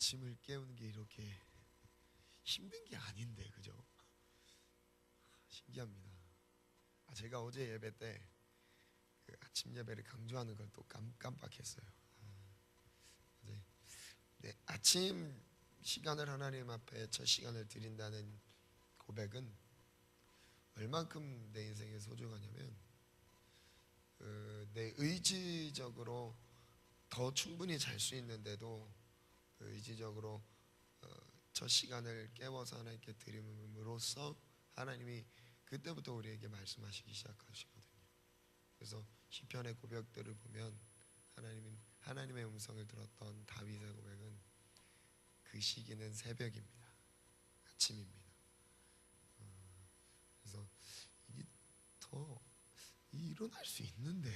아침을 깨우는 게 이렇게 힘든 게 아닌데, 그죠? 신기합니다. 제가 어제 예배 때 그 아침 예배를 강조하는 걸 또 깜빡했어요. 네, 아침 시간을 하나님 앞에 첫 시간을 드린다는 고백은 얼만큼 내 인생에 소중하냐면, 내 의지적으로 더 충분히 잘 수 있는데도 의지적으로 첫 시간을 깨워서 하나님께 드림으로써 하나님이 그때부터 우리에게 말씀하시기 시작하시거든요. 그래서 시편의 고백들을 보면 하나님의 음성을 들었던 다윗의 고백은 그 시기는 새벽입니다. 아침입니다. 그래서 이게 더 일어날 수 있는데,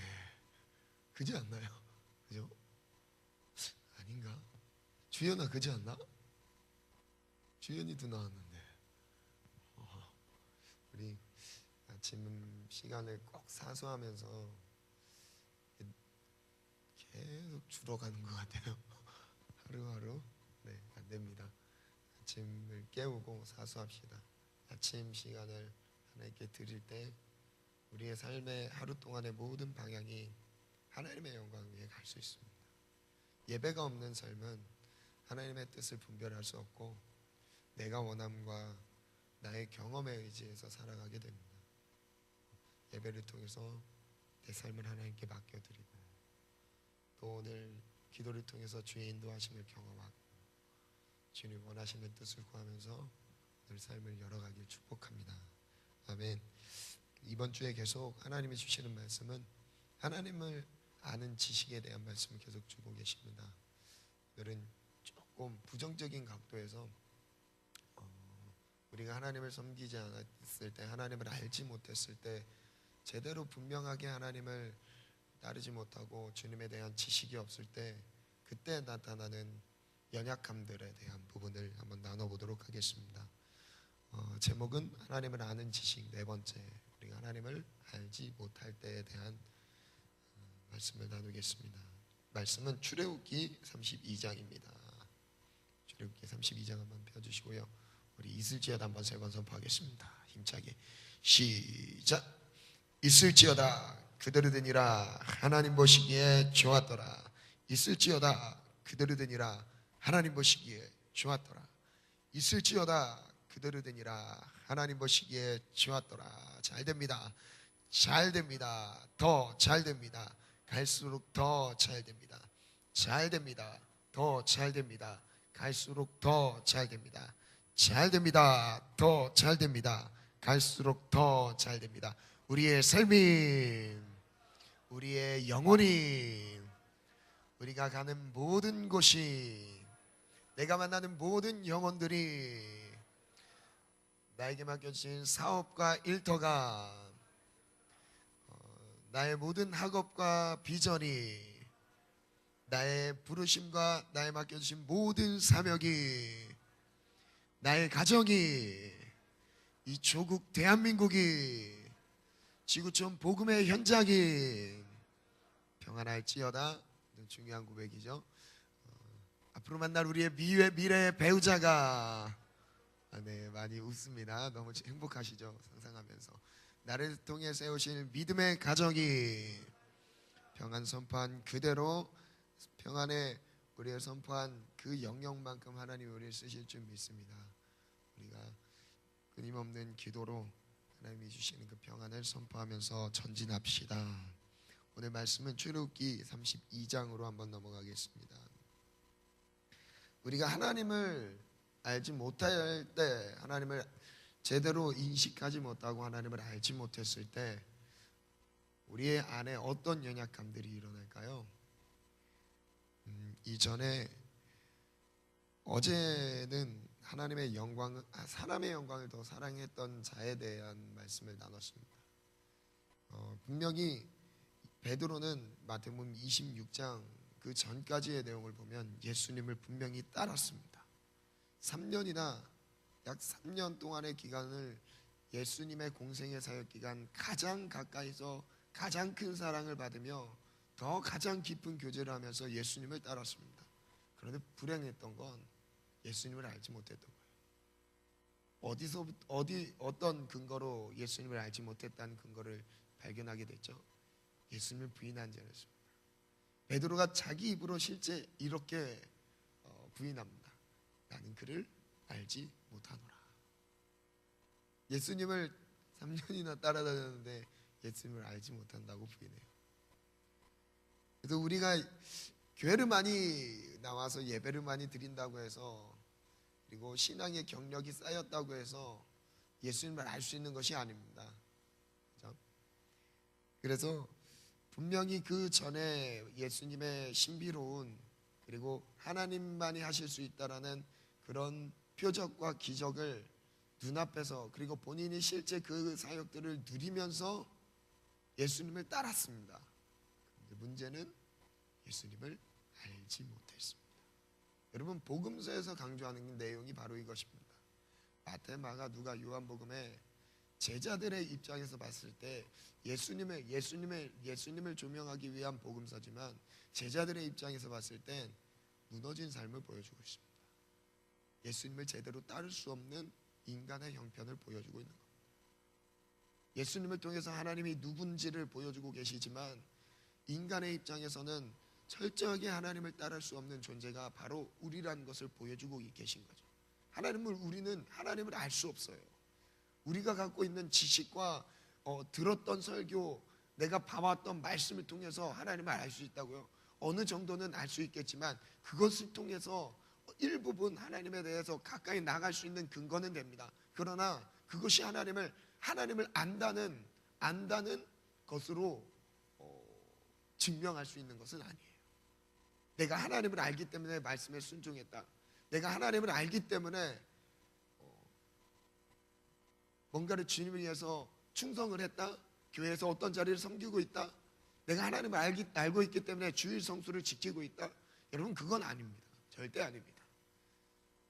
그지 않나요? 그죠? 아닌가? 주연아, 그지 않나? 주연이도 나왔는데, 우리 아침 시간을 꼭 사수하면서 계속 줄어가는 것 같아요. 하루하루. 네, 안 됩니다. 아침을 깨우고 사수합시다. 아침 시간을 하나님께 드릴 때 우리의 삶의 하루 동안의 모든 방향이 하나님의 영광 위에 갈 수 있습니다. 예배가 없는 삶은 하나님의 뜻을 분별할 수 없고 내가 원함과 나의 경험에 의지해서 살아가게 됩니다. 예배를 통해서 내 삶을 하나님께 맡겨드리고 또 오늘 기도를 통해서 주의 인도하심을 경험하고 주님 원하시는 뜻을 구하면서 오늘 삶을 열어가길 축복합니다. 아멘. 이번 주에 계속 하나님이 주시는 말씀은 하나님을 아는 지식에 대한 말씀을 계속 주고 계십니다. 오늘은 조금 부정적인 각도에서 우리가 하나님을 섬기지 않았을 때, 하나님을 알지 못했을 때, 제대로 분명하게 하나님을 따르지 못하고 주님에 대한 지식이 없을 때 그때 나타나는 연약함들에 대한 부분을 한번 나눠보도록 하겠습니다. 제목은 하나님을 아는 지식, 네 번째, 우리가 하나님을 알지 못할 때에 대한 말씀을 나누겠습니다. 말씀은 출애굽기 32장입니다. 출애굽기 32장 한번 펴주시고요. 우리 있을지어다 한번 세 번 선포하겠습니다. 힘차게 시작. 있을지어다 그대로 되니라 하나님 보시기에 좋았더라. 있을지어다 그대로 되니라 하나님 보시기에 좋았더라. 있을지어다 그대로 되니라 하나님 보시기에 좋았더라. 잘 됩니다. 잘 됩니다. 더 잘 됩니다. 갈수록 더 잘 됩니다. 잘 됩니다. 더 잘 됩니다. 갈수록 더 잘 됩니다. 잘 됩니다. 더 잘 됩니다. 갈수록 더 잘 됩니다. 우리의 삶이, 우리의 영혼이, 우리가 가는 모든 곳이, 내가 만나는 모든 영혼들이, 나에게 맡겨진 사업과 일터가, 나의 모든 학업과 비전이, 나의 부르심과 나의 맡겨진 모든 사명이, 나의 가정이, 이 조국 대한민국이, 지구촌 복음의 현장이 평안할지어다. 중요한 고백이죠. 앞으로 만날 우리의 미래의 배우자가 네, 많이 웃습니다. 너무 행복하시죠? 상상하면서 나를 통해 세우실 믿음의 가정이 평안 선포한 그대로 평안에 우리의 선포한 그 영역만큼 하나님이 우리를 쓰실 줄 믿습니다. 우리가 끊임없는 기도로 하나님이 주시는 그 평안을 선포하면서 전진합시다. 오늘 말씀은 출애굽기 32장으로 한번 넘어가겠습니다. 우리가 하나님을 알지 못할 때, 하나님을 제대로 인식하지 못하고 하나님을 알지 못했을 때 우리의 안에 어떤 연약함들이 일어날까요? 이전에 어제는 하나님의 영광, 사람의 영광을 더 사랑했던 자에 대한 말씀을 나눴습니다. 분명히 베드로는 마태복음 26장 그 전까지의 내용을 보면 예수님을 분명히 따랐습니다. 3년이나 약 3년 동안의 기간을 예수님의 공생의 사역 기간 가장 가까이서 가장 큰 사랑을 받으며 더 가장 깊은 교제를 하면서 예수님을 따랐습니다. 그런데 불행했던 건 예수님을 알지 못했던 거예요. 어떤 근거로 예수님을 알지 못했다는 근거를 발견하게 됐죠? 예수님을 부인한 자였습니다. 베드로가 자기 입으로 실제 이렇게 부인합니다. 나는 그를 알지 못하노라. 예수님을 3년이나 따라다녔는데 예수님을 알지 못한다고 부인해요. 그래서 우리가 교회를 많이 나와서 예배를 많이 드린다고 해서, 그리고 신앙의 경력이 쌓였다고 해서 예수님을 알 수 있는 것이 아닙니다. 그렇죠? 그래서 분명히 그 전에 예수님의 신비로운, 그리고 하나님만이 하실 수 있다라는 그런 표적과 기적을 눈앞에서, 그리고 본인이 실제 그 사역들을 누리면서 예수님을 따랐습니다. 그런데 문제는 예수님을 알지 못했습니다. 여러분, 복음서에서 강조하는 내용이 바로 이것입니다. 마태, 마가, 누가, 요한복음에 제자들의 입장에서 봤을 때 예수님을 조명하기 위한 복음서지만, 제자들의 입장에서 봤을 땐 무너진 삶을 보여주고 있습니다. 예수님을 제대로 따를 수 없는 인간의 형편을 보여주고 있는 겁니다. 예수님을 통해서 하나님이 누군지를 보여주고 계시지만, 인간의 입장에서는 철저하게 하나님을 따를 수 없는 존재가 바로 우리라는 것을 보여주고 계신 거죠. 우리는 하나님을 알 수 없어요. 우리가 갖고 있는 지식과 들었던 설교, 내가 봐왔던 말씀을 통해서 하나님을 알 수 있다고요? 어느 정도는 알 수 있겠지만, 그것을 통해서 일부분 하나님에 대해서 가까이 나갈 수 있는 근거는 됩니다. 그러나 그것이 하나님을 안다는 것으로 증명할 수 있는 것은 아니에요. 내가 하나님을 알기 때문에 말씀에 순종했다, 내가 하나님을 알기 때문에 뭔가를 주님을 위해서 충성을 했다, 교회에서 어떤 자리를 섬기고 있다, 내가 하나님을 알고 있기 때문에 주일 성수를 지키고 있다, 여러분, 그건 아닙니다. 절대 아닙니다.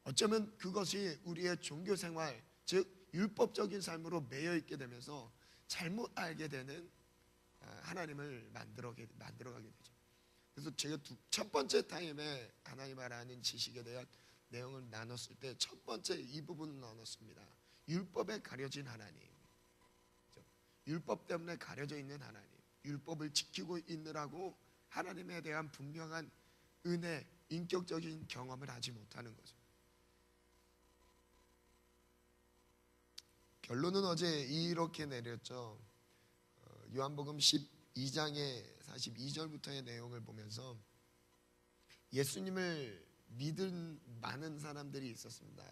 어쩌면 그것이 우리의 종교생활, 즉 율법적인 삶으로 매여 있게 되면서 잘못 알게 되는 하나님을 만들어가게 되죠. 그래서 제가 첫 번째 타임에 하나님을 아는 지식에 대한 내용을 나눴을 때 첫 번째 이 부분을 나눴습니다. 율법에 가려진 하나님, 율법 때문에 가려져 있는 하나님, 율법을 지키고 있느라고 하나님에 대한 분명한 은혜, 인격적인 경험을 하지 못하는 거죠. 결론은 어제 이렇게 내렸죠. 요한복음 12장의 42절부터의 내용을 보면서 예수님을 믿은 많은 사람들이 있었습니다.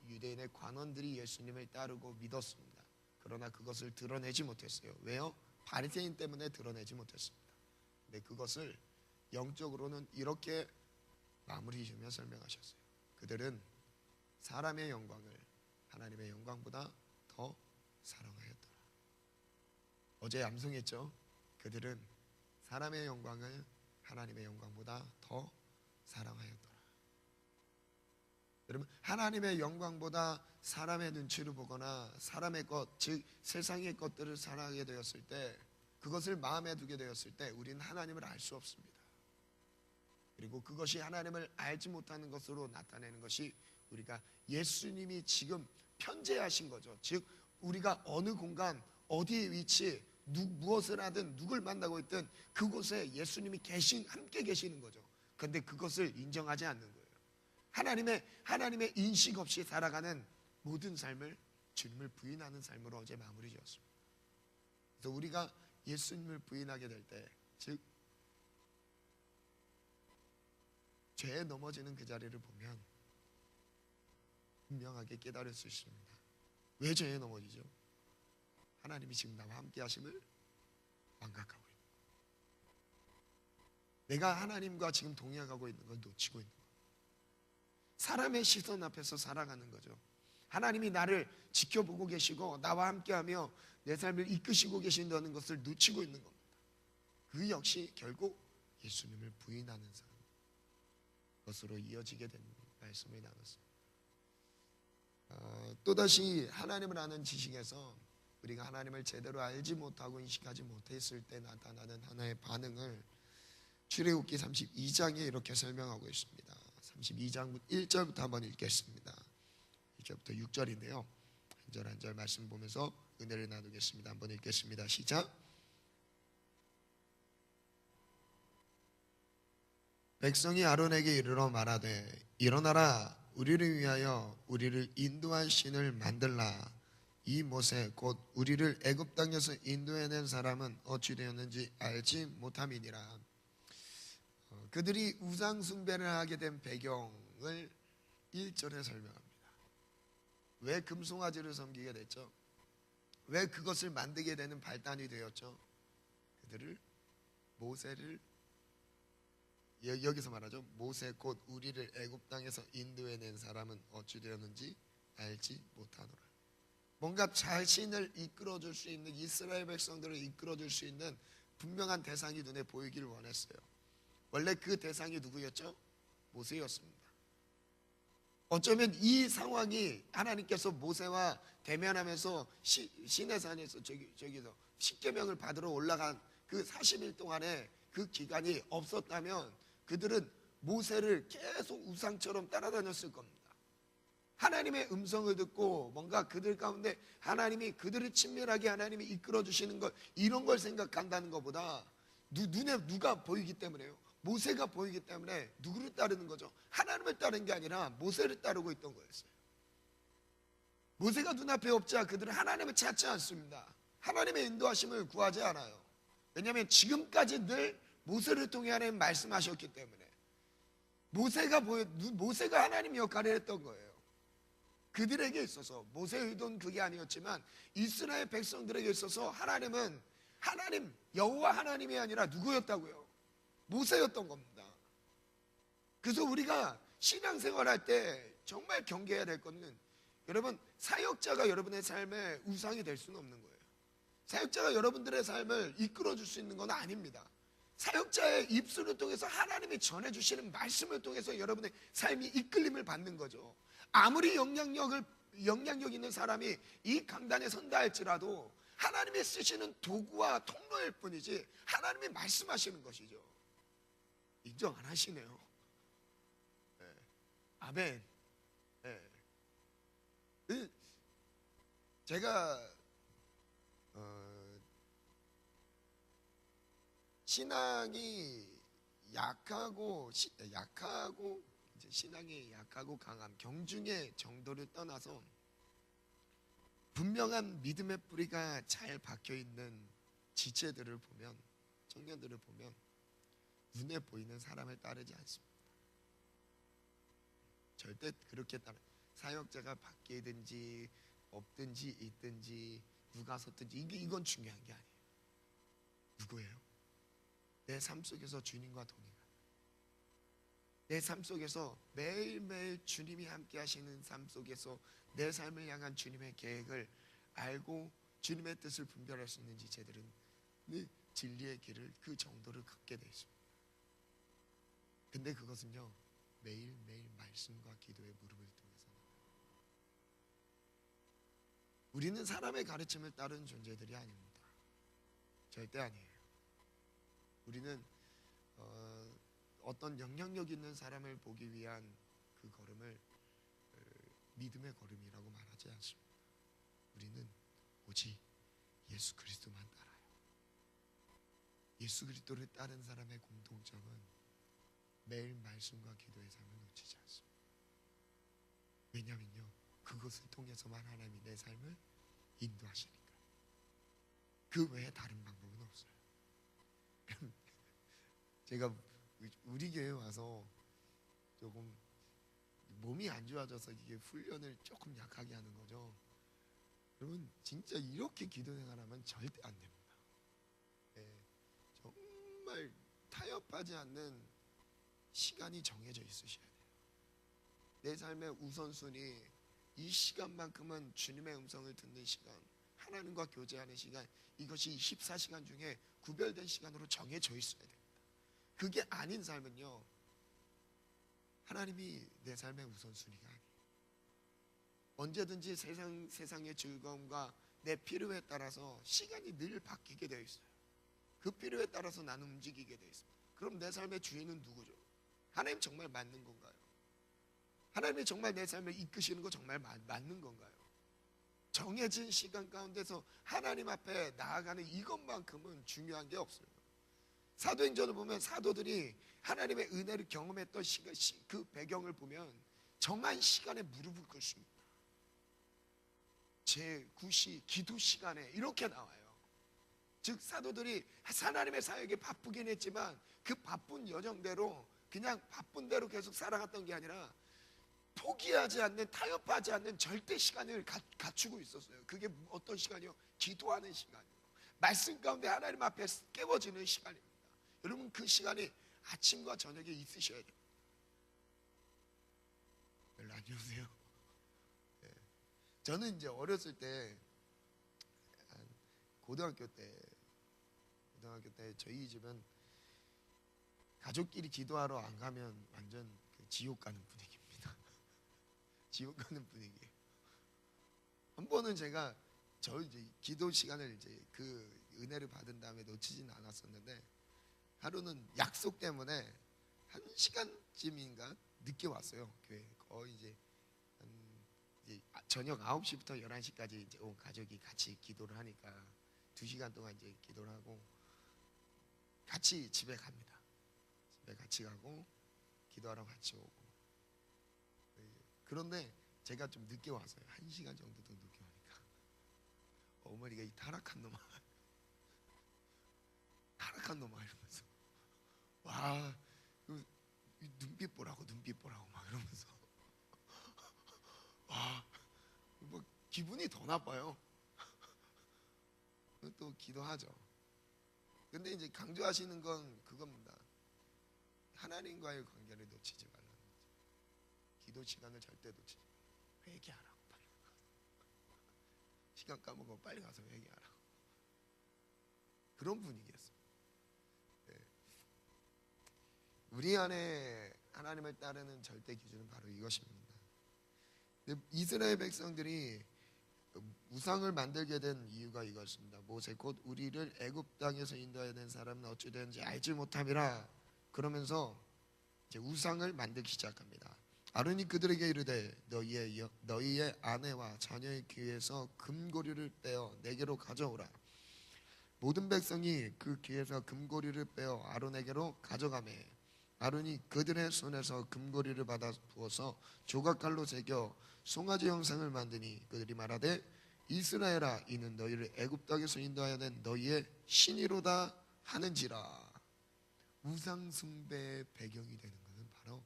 유대인의 관원들이 예수님을 따르고 믿었습니다. 그러나 그것을 드러내지 못했어요. 왜요? 바리새인 때문에 드러내지 못했습니다. 근데 그것을 영적으로는 이렇게 마무리 지으며 설명하셨어요. 그들은 사람의 영광을 하나님의 영광보다 더 사랑하였더라. 어제 암송했죠. 그들은 사람의 영광을 하나님의 영광보다 더 사랑하였더라. 여러분, 하나님의 영광보다 사람의 눈치를 보거나 사람의 것, 즉 세상의 것들을 사랑하게 되었을 때, 그것을 마음에 두게 되었을 때 우리는 하나님을 알 수 없습니다. 그리고 그것이 하나님을 알지 못하는 것으로 나타내는 것이 우리가 예수님이 지금 편재하신 거죠. 즉 우리가 어느 공간, 어디에 위치, 무엇을 하든 누굴 만나고 있든 그곳에 예수님이 함께 계시는 거죠. 그런데 그것을 인정하지 않는 거예요. 하나님의 인식 없이 살아가는 모든 삶을 주님을 부인하는 삶으로 어제 마무리 지었습니다. 그래서 우리가 예수님을 부인하게 될 때, 즉 죄에 넘어지는 그 자리를 보면 분명하게 깨달을 수 있습니다. 왜 죄에 넘어지죠? 하나님이 지금 나와 함께 하심을 망각하고 있는 거예요. 내가 하나님과 지금 동행하고 있는 걸 놓치고 있는 거예요. 사람의 시선 앞에서 살아가는 거죠. 하나님이 나를 지켜보고 계시고 나와 함께하며 내 삶을 이끄시고 계신다는 것을 놓치고 있는 겁니다. 그 역시 결국 예수님을 부인하는 것으로 이어지게 된 말씀을 나눴습니다. 또다시 하나님을 아는 지식에서 우리가 하나님을 제대로 알지 못하고 인식하지 못했을 때 나타나는 하나의 반응을 출애굽기 32장에 이렇게 설명하고 있습니다. 32장 1절부터 한번 읽겠습니다. 1절부터 6절인데요. 한 절 한 절 말씀 보면서 은혜를 나누겠습니다. 한번 읽겠습니다. 시작. 백성이 아론에게 이르러 말하되 일어나라, 우리를 위하여 우리를 인도할 신을 만들라. 이 모세 곧 우리를 애굽 땅에서 인도해낸 사람은 어찌 되었는지 알지 못함이니라. 그들이 우상 숭배를 하게 된 배경을 1절에 설명합니다. 왜 금송아지를 섬기게 됐죠? 왜 그것을 만들게 되는 발단이 되었죠? 그들을 모세를 여기서 말하죠. 모세 곧 우리를 애굽 땅에서 인도해낸 사람은 어찌 되었는지 알지 못하노라. 뭔가 자신을 이끌어줄 수 있는, 이스라엘 백성들을 이끌어줄 수 있는 분명한 대상이 눈에 보이길 원했어요. 원래 그 대상이 누구였죠? 모세였습니다. 어쩌면 이 상황이 하나님께서 모세와 대면하면서 시내산에서 저기서 십계명을 받으러 올라간 그 40일 동안에 그 기간이 없었다면 그들은 모세를 계속 우상처럼 따라다녔을 겁니다. 하나님의 음성을 듣고 뭔가 그들 가운데 하나님이 그들을 친밀하게 하나님이 이끌어주시는 것, 이런 걸 생각한다는 것보다 눈에 누가 보이기 때문에요. 모세가 보이기 때문에 누구를 따르는 거죠? 하나님을 따르는 게 아니라 모세를 따르고 있던 거였어요. 모세가 눈앞에 없자 그들은 하나님을 찾지 않습니다. 하나님의 인도하심을 구하지 않아요. 왜냐하면 지금까지 늘 모세를 통해 하나님 말씀하셨기 때문에 모세가 하나님 역할을 했던 거예요. 그들에게 있어서 모세의 의도는 그게 아니었지만 이스라엘 백성들에게 있어서 하나님은 하나님 여호와 하나님이 아니라 누구였다고요? 모세였던 겁니다. 그래서 우리가 신앙생활할 때 정말 경계해야 될 것은 여러분, 사역자가 여러분의 삶에 우상이 될 수는 없는 거예요. 사역자가 여러분들의 삶을 이끌어줄 수 있는 건 아닙니다. 사역자의 입술을 통해서 하나님이 전해주시는 말씀을 통해서 여러분의 삶이 이끌림을 받는 거죠. 아무리 영향력 있는 사람이 이 강단에 선다 할지라도 하나님이 쓰시는 도구와 통로일 뿐이지 하나님이 말씀하시는 것이죠. 인정 안 하시네요. 네. 아멘. 네. 제가 신앙이 약하고 이제 신앙이 약하고 강함, 경중의 정도를 떠나서 분명한 믿음의 뿌리가 잘 박혀 있는 지체들을 보면, 청년들을 보면 눈에 보이는 사람을 따르지 않습니다. 절대 그렇게 따라 사역자가 밖에든지 없든지 있든지 누가 섰든지 이건 중요한 게 아니에요. 누구예요? 내 삶 속에서 주님과 동행하는, 내 삶 속에서 매일매일 주님이 함께 하시는 삶 속에서 내 삶을 향한 주님의 계획을 알고 주님의 뜻을 분별할 수 있는 지체들은 진리의 길을 그 정도를 걷게 되어 있습니다. 근데 그것은요, 매일매일 말씀과 기도의 무릎을 통해서. 우리는 사람의 가르침을 따르는 존재들이 아닙니다. 절대 아니에요. 우리는 어떤 영향력 있는 사람을 보기 위한 그 걸음을 믿음의 걸음이라고 말하지 않습니다. 우리는 오직 예수 그리스도만 따라요. 예수 그리스도를 따른 사람의 공통점은 매일 말씀과 기도의 삶을 놓치지 않습니다. 왜냐면요, 그것을 통해서만 하나님이 내 삶을 인도하시니까. 그 외에 다른 방법은 없어요. 제가 우리 교회에 와서 조금 몸이 안 좋아져서 이게 훈련을 조금 약하게 하는 거죠. 여러분, 진짜 이렇게 기도 생활하면 절대 안 됩니다. 네, 정말 타협하지 않는 시간이 정해져 있으셔야 돼요. 내 삶의 우선순위, 이 시간만큼은 주님의 음성을 듣는 시간, 하나님과 교제하는 시간, 이것이 24시간 중에 구별된 시간으로 정해져 있어야 됩니다. 그게 아닌 삶은요, 하나님이 내 삶의 우선순위가 아니에요. 언제든지 세상의 즐거움과 내 필요에 따라서 시간이 늘 바뀌게 되어 있어요. 그 필요에 따라서 나는 움직이게 되어 있습니다. 그럼 내 삶의 주인은 누구죠? 하나님 정말 맞는 건가요? 하나님이 정말 내 삶을 이끄시는 거 정말 맞는 건가요? 정해진 시간 가운데서 하나님 앞에 나아가는 이것만큼은 중요한 게 없어요. 사도행전을 보면 사도들이 하나님의 은혜를 경험했던 그 배경을 보면 정한 시간에 무릎을 꿇습니다. 제9시 기도 시간에 이렇게 나와요. 즉 사도들이 하나님의 사역에 바쁘긴 했지만 그 바쁜 여정대로 그냥 바쁜 대로 계속 살아갔던 게 아니라 포기하지 않는, 타협하지 않는 절대 시간을 갖추고 있었어요. 그게 어떤 시간이요? 기도하는 시간이요. 말씀 가운데 하나님 앞에 깨워지는 시간입니다. 여러분 그 시간이 아침과 저녁에 있으셔야 돼요. 별로 안 좋으세요? 네. 저는 이제 어렸을 때 고등학교 때 저희 집은 가족끼리 기도하러 안 가면 완전 지옥 가는 분위기입니다. 지옥 가는 분위기예요. 한 번은 제가 저 이제 기도 시간을 이제 그 은혜를 받은 다음에 놓치진 않았었는데 하루는 약속 때문에 1시간쯤인가 늦게 왔어요. 교회 거의 이제 저녁 9시부터 11시까지 이제 온 가족이 같이 기도를 하니까 2시간 동안 이제 기도를 하고 같이 집에 갑니다. 집에 같이 가고 기도하러 같이 오고. 그런데 제가 좀 늦게 왔어요. 1시간 정도 더 늦게 오니까 어머니가 이 타락한 놈아 이러면서 와 눈빛 보라고 막 이러면서 와 뭐 기분이 더 나빠요. 또 기도하죠. 근데 이제 강조하시는 건 그겁니다. 하나님과의 관계를 놓치지 말라는 거죠. 기도 시간을 절대 놓치지 말라. 회개하라고 빨리 가서. 시간 까먹어 빨리 가서 회개하라고. 그런 분위기였어요. 네. 우리 안에 하나님을 따르는 절대 기준은 바로 이것입니다. 이스라엘 백성들이 우상을 만들게 된 이유가 이것입니다. 모세 곧 우리를 애굽 땅에서 인도하여 낸 사람은 어찌 되는지 알지 못함이라. 그러면서 이제 우상을 만들기 시작합니다. 아론이 그들에게 이르되 너희의 아내와 자녀의 귀에서 금고리를 빼어 내게로 가져오라. 모든 백성이 그 귀에서 금고리를 빼어 아론에게로 가져가매 아론이 그들의 손에서 금고리를 받아 부어서 조각칼로 새겨 송아지 형상을 만드니 그들이 말하되 이스라엘아 이는 너희를 애굽 땅에서 인도하여 낸 너희의 신이로다 하는지라. 우상 숭배의 배경이 되는 것은 바로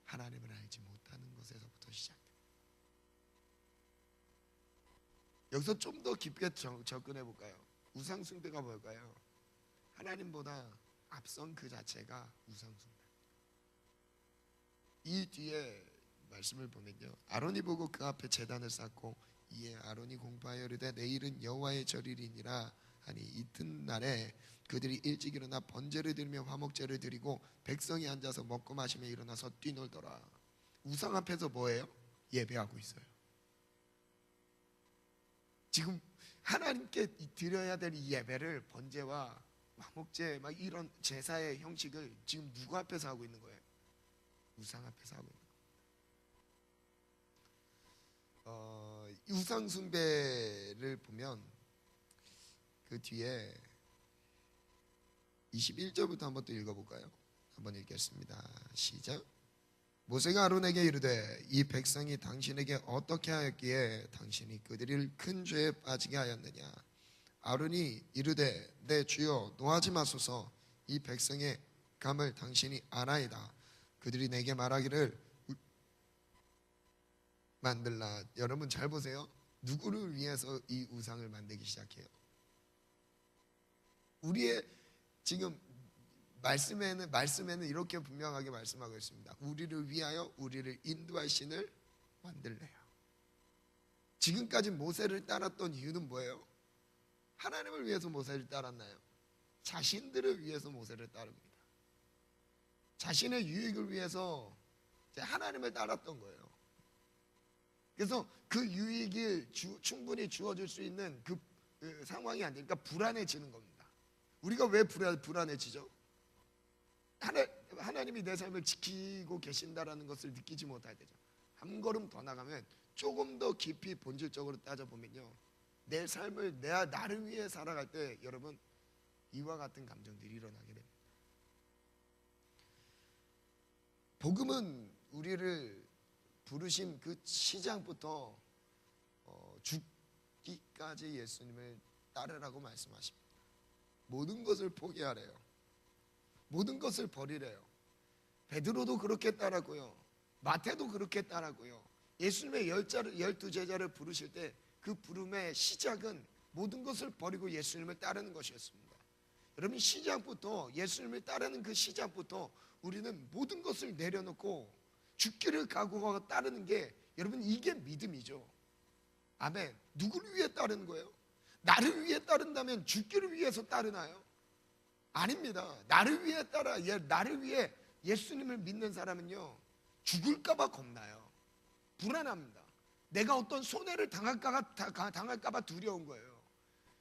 하나님을 알지 못하는 것에서부터 시작됩니다. 여기서 좀 더 깊게 접근해 볼까요? 우상 숭배가 뭘까요? 하나님보다 앞선 그 자체가 우상 숭배. 이 뒤에 말씀을 보면요, 아론이 보고 그 앞에 제단을 쌓고 이에 아론이 공포하여 이르되 내일은 여호와의 절일이니라 하니 이튿날에 그들이 일찍 일어나 번제를 드리며 화목제를 드리고 백성이 앉아서 먹고 마시며 일어나서 뛰놀더라. 우상 앞에서 뭐예요? 예배하고 있어요. 지금 하나님께 드려야 될 이 예배를 번제와 화목제 막 이런 제사의 형식을 지금 누구 앞에서 하고 있는 거예요? 우상 앞에서 하고 있는 거예요. 우상 숭배를 보면 그 뒤에 21절부터 한번 또 읽어볼까요? 한번 읽겠습니다. 시작. 모세가 아론에게 이르되 이 백성이 당신에게 어떻게 하였기에 당신이 그들을 큰 죄에 빠지게 하였느냐. 아론이 이르되 내 주여 노하지 마소서. 이 백성의 감을 당신이 아나이다. 그들이 내게 말하기를 만들라. 여러분 잘 보세요. 누구를 위해서 이 우상을 만들기 시작해요? 우리의 지금 말씀에는 이렇게 분명하게 말씀하고 있습니다. 우리를 위하여 우리를 인도할 신을 만들래요. 지금까지 모세를 따랐던 이유는 뭐예요? 하나님을 위해서 모세를 따랐나요? 자신들을 위해서 모세를 따릅니다. 자신의 유익을 위해서 하나님을 따랐던 거예요. 그래서 그 유익이 충분히 주어질 수 있는 그 상황이 안 되니까 불안해지는 겁니다. 우리가 왜 불안해지죠? 하나님이 내 삶을 지키고 계신다라는 것을 느끼지 못할 때죠. 한 걸음 더 나가면 조금 더 깊이 본질적으로 따져보면요, 내 삶을 나를 위해 살아갈 때 여러분 이와 같은 감정들이 일어나게 됩니다. 복음은 우리를 부르심 그 시작부터 죽기까지 예수님을 따르라고 말씀하십니다. 모든 것을 포기하래요. 모든 것을 버리래요. 베드로도 그렇게 따랐고요, 마태도 그렇게 따랐고요. 예수님의 12제자를 부르실 때 그 부름의 시작은 모든 것을 버리고 예수님을 따르는 것이었습니다. 여러분, 시작부터 예수님을 따르는 그 시작부터 우리는 모든 것을 내려놓고 죽기를 각오하고 따르는 게, 여러분, 이게 믿음이죠. 아멘. 누구를 위해 따르는 거예요? 나를 위해 따른다면 죽기를 위해서 따르나요? 아닙니다. 나를 위해 나를 위해 예수님을 믿는 사람은요, 죽을까봐 겁나요. 불안합니다. 내가 어떤 손해를 당할까봐 두려운 거예요.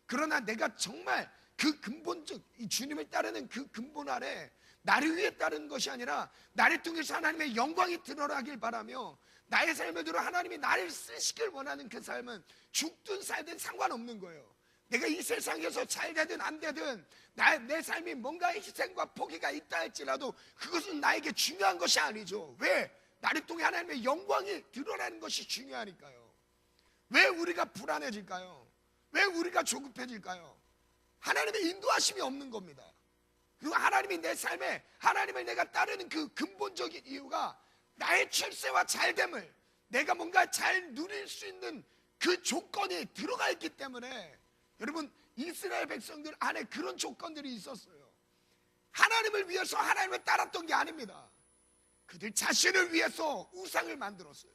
그러나 내가 정말 그 근본적 주님을 따르는 그 근본 아래 나를 위해 따르는 것이 아니라 나를 통해서 하나님의 영광이 드러나길 바라며 나의 삶을 들어 하나님이 나를 쓰시길 원하는 그 삶은 죽든 살든 상관없는 거예요. 내가 이 세상에서 잘 되든 안 되든 내 삶이 뭔가 희생과 포기가 있다 할지라도 그것은 나에게 중요한 것이 아니죠. 왜? 나를 통해 하나님의 영광이 드러나는 것이 중요하니까요. 왜 우리가 불안해질까요? 왜 우리가 조급해질까요? 하나님의 인도하심이 없는 겁니다. 그리고 하나님이 내 삶에 하나님을 내가 따르는 그 근본적인 이유가 나의 출세와 잘됨을 내가 뭔가 잘 누릴 수 있는 그 조건이 들어가 있기 때문에, 여러분, 이스라엘 백성들 안에 그런 조건들이 있었어요. 하나님을 위해서 하나님을 따랐던 게 아닙니다. 그들 자신을 위해서 우상을 만들었어요.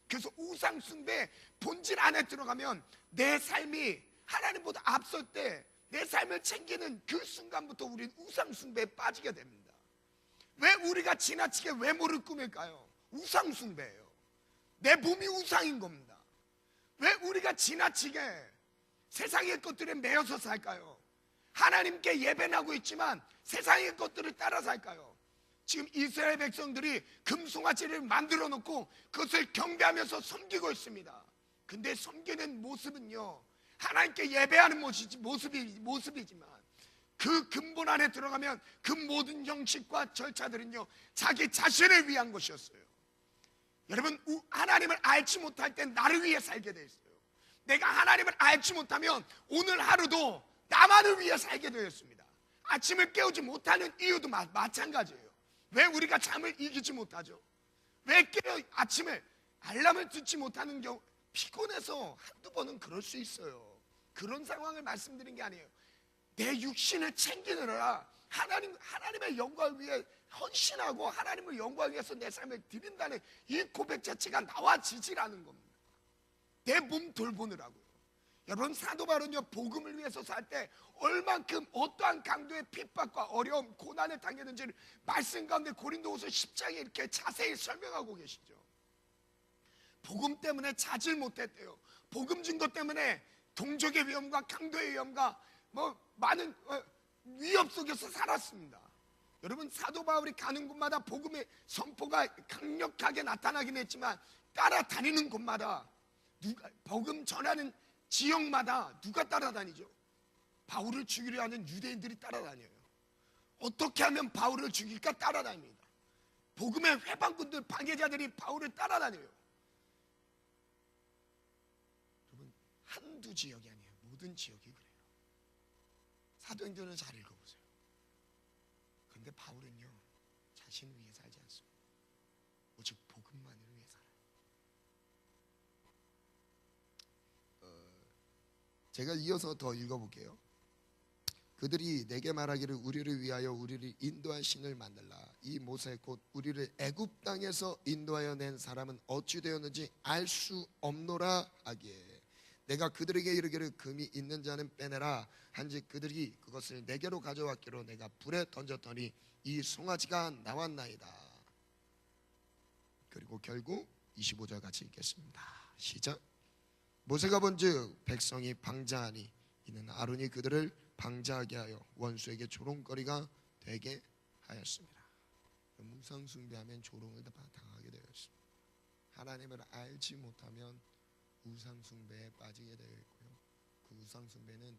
그래서 우상 숭배 본질 안에 들어가면 내 삶이 하나님보다 앞설 때 내 삶을 챙기는 그 순간부터 우리는 우상 숭배에 빠지게 됩니다. 왜 우리가 지나치게 외모를 꾸밀까요? 우상 숭배예요. 내 몸이 우상인 겁니다. 왜 우리가 지나치게 세상의 것들에 매여서 살까요? 하나님께 예배하고 있지만 세상의 것들을 따라 살까요? 지금 이스라엘 백성들이 금송아지를 만들어 놓고 그것을 경배하면서 섬기고 있습니다. 근데 섬기는 모습은요, 하나님께 예배하는 모습이지만 그 근본 안에 들어가면 그 모든 형식과 절차들은요, 자기 자신을 위한 것이었어요. 여러분, 하나님을 알지 못할 때 나를 위해 살게 돼 있어요. 내가 하나님을 알지 못하면 오늘 하루도 나만을 위해 살게 되었습니다. 아침을 깨우지 못하는 이유도 마찬가지예요. 왜 우리가 잠을 이기지 못하죠? 왜 아침에 알람을 듣지 못하는 경우, 피곤해서 한두 번은 그럴 수 있어요. 그런 상황을 말씀드린 게 아니에요. 내 육신을 챙기느라 하나님의 영광을 위해 헌신하고 하나님의 영광을 위해서 내 삶을 드린다는 이 고백 자체가 나와지질 않은 겁니다. 내 몸 돌보느라고요. 여러분, 사도 바울은요, 복음을 위해서 살 때 얼만큼 어떠한 강도의 핍박과 어려움, 고난을 당했는지를 말씀 가운데 고린도후서 10장에 이렇게 자세히 설명하고 계시죠. 복음 때문에 자질 못했대요. 복음 증거 때문에 동족의 위험과 강도의 위험과 많은 위협 속에서 살았습니다. 여러분, 사도 바울이 가는 곳마다 복음의 선포가 강력하게 나타나긴 했지만 따라다니는 곳마다 복음 전하는 지역마다 누가 따라다니죠? 바울을 죽이려 하는 유대인들이 따라다녀요. 어떻게 하면 바울을 죽일까 따라다닙니다. 복음의 회방꾼들, 방해자들이 바울을 따라다녀요. 여러분, 한두 지역이 아니에요. 모든 지역이 그래요. 사도행전을 잘 읽어보세요. 그런데 바울은요, 자신을 위해 살지 않습니다. 오직 복음만을 위해 살아요. 제가 이어서 더 읽어볼게요. 그들이 내게 말하기를 우리를 위하여 우리를 인도할 신을 만들라. 이 모세 곧 우리를 애굽 땅에서 인도하여 낸 사람은 어찌 되었는지 알 수 없노라 하기에 내가 그들에게 이르기를 금이 있는 자는 빼내라 한즉 그들이 그것을 내게로 가져왔기로 내가 불에 던졌더니 이 송아지가 나왔나이다. 그리고 결국 25절 같이 읽겠습니다. 시작. 모세가 본즉 백성이 방자하니 이는 아론이 그들을 방자하게 하여 원수에게 조롱거리가 되게 하였습니다. 우상 숭배하면 조롱을 당하게 되었습니다. 하나님을 알지 못하면 우상 숭배에 빠지게 되어 있고요. 그 우상 숭배는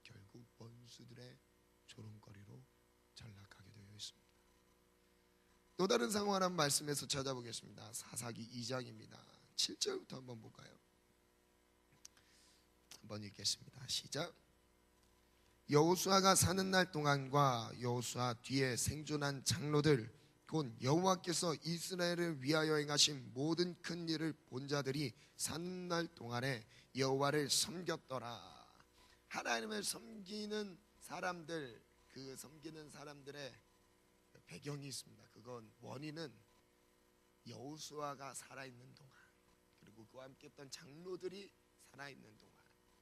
결국 원수들의 조롱거리로 전락하게 되어 있습니다. 또 다른 상황을 한 말씀에서 찾아보겠습니다. 사사기 2장입니다. 7절부터 한번 볼까요? 한번 읽겠습니다. 시작. 여호수아가 사는 날 동안과 여호수아 뒤에 생존한 장로들 곧 여호와께서 이스라엘을 위하여 행하신 모든 큰 일을 본 자들이 사는 날 동안에 여호와를 섬겼더라. 하나님을 섬기는 사람들, 그 섬기는 사람들의 배경이 있습니다. 그건 원인은 여호수아가 살아있는 동안, 그리고 그와 함께 했던 장로들이 살아있는 동안,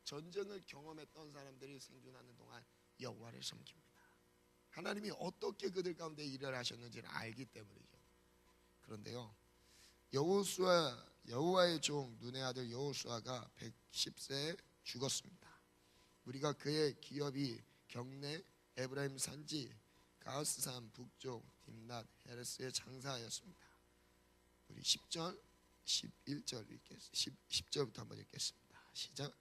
전쟁을 경험했던 사람들이 생존하는 동안 여호와를 섬깁니다. 하나님이 어떻게 그들 가운데 일을 하셨는지를 알기 때문이죠. 그런데요, 여호와의 종 눈의 아들 여호수아가 110세에 죽었습니다. 우리가 그의 기업이 경내 에브라임 산지 가스산 북쪽 딥낫 헤레스에 장사하였습니다. 우리 10절 11절 읽겠습니다. 10절부터 한번 읽겠습니다. 시작.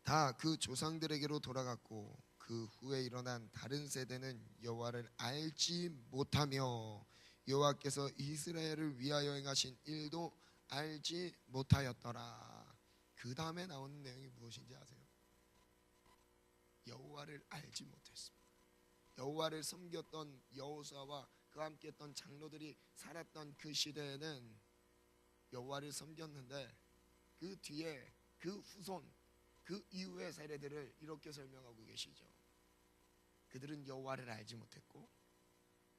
다 그 조상들에게로 돌아갔고 그 후에 일어난 다른 세대는 여호와를 알지 못하며 여호와께서 이스라엘을 위하여 행하신 일도 알지 못하였더라. 그 다음에 나오는 내용이 무엇인지 아세요? 여호와를 알지 못했습니다. 여호와를 섬겼던 여호수아와 그와 함께했던 장로들이 살았던 그 시대에는 여호와를 섬겼는데 그 뒤에 그 후손, 그 이후의 세대들을 이렇게 설명하고 계시죠. 그들은 여호와를 알지 못했고,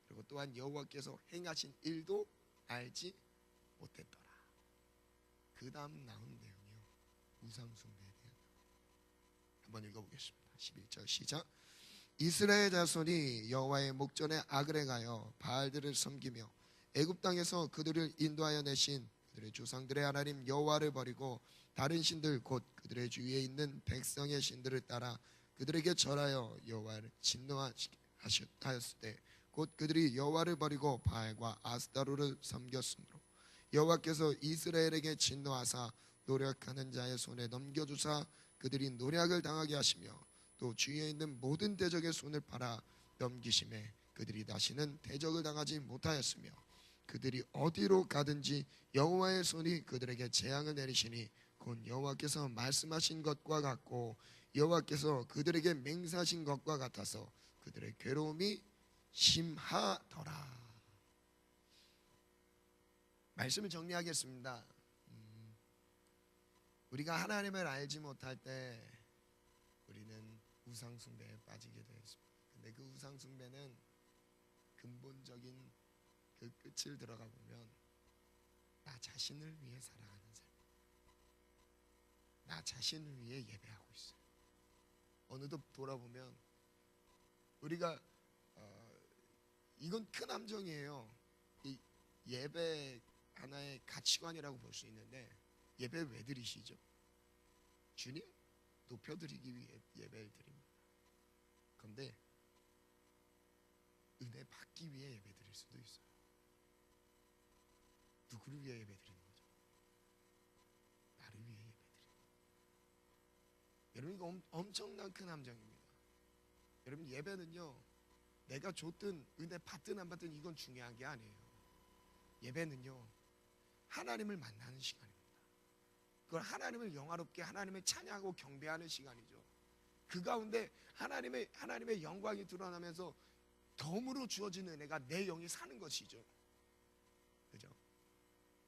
그리고 또한 여호와께서 행하신 일도 알지 못했더라. 그 다음 나온 내용이요, 우상 숭배에 대한. 한번 읽어보겠습니다. 11절 시작. 이스라엘 자손이 여호와의 목전에 악을 행하여 바알들을 섬기며 애굽 땅에서 그들을 인도하여 내신 그들의 조상들의 하나님 여호와를 버리고 다른 신들 곧 그들의 주위에 있는 백성의 신들을 따라 그들에게 절하여 여호와를 진노하였을 때 곧 그들이 여호와를 버리고 바알과 아스타로를 섬겼으므로 여호와께서 이스라엘에게 진노하사 노력하는 자의 손에 넘겨주사 그들이 노략을 당하게 하시며 또 주위에 있는 모든 대적의 손을 팔아 넘기심에 그들이 다시는 대적을 당하지 못하였으며 그들이 어디로 가든지 여호와의 손이 그들에게 재앙을 내리시니 곧 여호와께서 말씀하신 것과 같고 여호와께서 그들에게 맹세하신 것과 같아서 그들의 괴로움이 심하더라. 말씀을 정리하겠습니다. 우리가 하나님을 알지 못할 때 우리는 우상숭배에 빠지게 되었습니다. 근데 그 우상숭배는 근본적인 그 끝을 들어가 보면 나 자신을 위해 살아가는 삶, 나 자신을 위해 예배하고 있어요. 어느덧 돌아보면 우리가 이건 큰 함정이에요. 이 예배 하나의 가치관이라고 볼 수 있는데, 예배 왜 드리시죠? 주님 높여드리기 위해 예배를 드립니다. 그런데 은혜 받기 위해 예배 드릴 수도 있어요. 누구를 위해 예배 드리는 거죠? 나를 위해 예배 드리는 거예요. 여러분, 이거 엄청난 큰 함정입니다. 여러분, 예배는요, 내가 줬든 은혜 받든 안 받든 이건 중요한 게 아니에요. 예배는요, 하나님을 만나는 시간입니다. 그걸 하나님을 영화롭게, 하나님을 찬양하고 경배하는 시간이죠. 그 가운데 하나님의 영광이 드러나면서 덤으로 주어진 은혜가 내 영이 사는 것이죠. 그죠?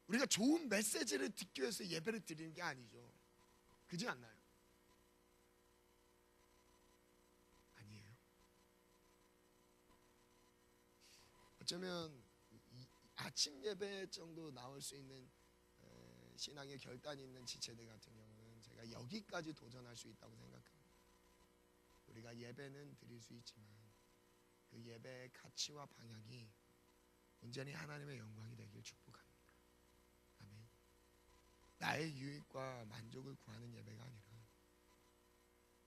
우리가 좋은 메시지를 듣기 위해서 예배를 드리는 게 아니죠. 그지 않나요? 아니에요. 어쩌면 아침 예배 정도 나올 수 있는 신앙의 결단이 있는 지체들 같은 경우는 제가 여기까지 도전할 수 있다고 생각합니다. 우리가 예배는 드릴 수 있지만 그 예배의 가치와 방향이 온전히 하나님의 영광이 되길 축복합니다. 아멘. 나의 유익과 만족을 구하는 예배가 아니라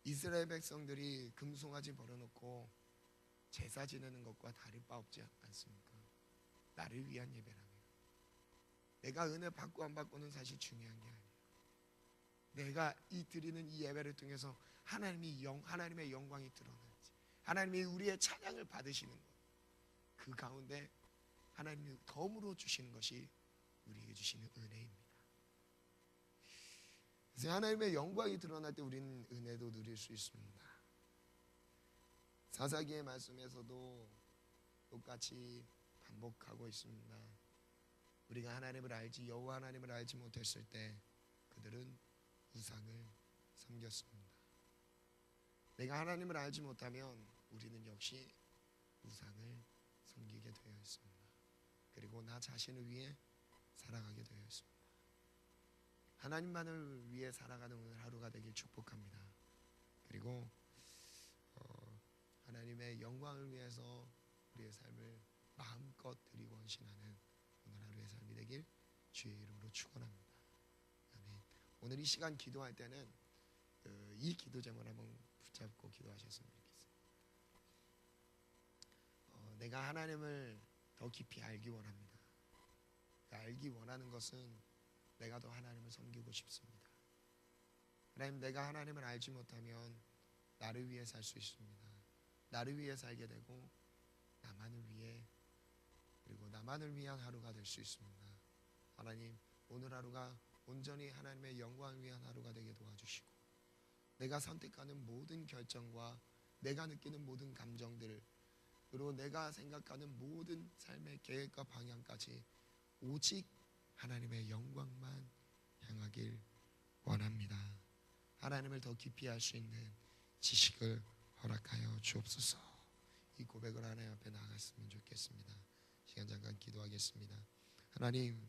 이스라엘 백성들이 금송아지 버려놓고 제사 지내는 것과 다를 바 없지 않습니까? 나를 위한 예배라면 내가 은혜 받고 안 받고는 사실 중요한 게 아니에요. 내가 드리는 이 예배를 통해서 하나님의 영광이 드러나지, 하나님이 우리의 찬양을 받으시는 것, 그 가운데 하나님이 덤으로 주시는 것이 우리에게 주시는 은혜입니다. 그래서 하나님의 영광이 드러날 때 우리는 은혜도 누릴 수 있습니다. 사사기의 말씀에서도 똑같이 반복하고 있습니다. 우리가 여호와 하나님을 알지 못했을 때 그들은 우상을 섬겼습니다. 내가 하나님을 알지 못하면 우리는 역시 우상을 섬기게 되어 있습니다. 그리고 나 자신을 위해 살아가게 되어 있습니다. 하나님만을 위해 살아가는 오늘 하루가 되길 축복합니다. 그리고 하나님의 영광을 위해서 우리의 삶을 마음껏 드리고 헌신하는 오늘 하루의 삶이 되길 주의 이름으로 축원합니다. 아멘. 오늘 이 시간 기도할 때는 이 기도 제목을 한번 붙잡고 기도하셨으면 좋겠습니다. 내가 하나님을 더 깊이 알기 원합니다. 알기 원하는 것은 내가 더 하나님을 섬기고 싶습니다. 하나님, 내가 하나님을 알지 못하면 나를 위해 살 수 있습니다. 나를 위해 살게 되고 나만을 위해, 그리고 나만을 위한 하루가 될 수 있습니다. 하나님, 오늘 하루가 온전히 하나님의 영광을 위한 하루가 되게 도와주시고, 내가 선택하는 모든 결정과 내가 느끼는 모든 감정들, 그리고 내가 생각하는 모든 삶의 계획과 방향까지 오직 하나님의 영광만 향하길 원합니다. 하나님을 더 깊이 알 수 있는 지식을 허락하여 주옵소서. 이 고백을 하나님 앞에 나갔으면 좋겠습니다. 시간 잠깐 기도하겠습니다. 하나님,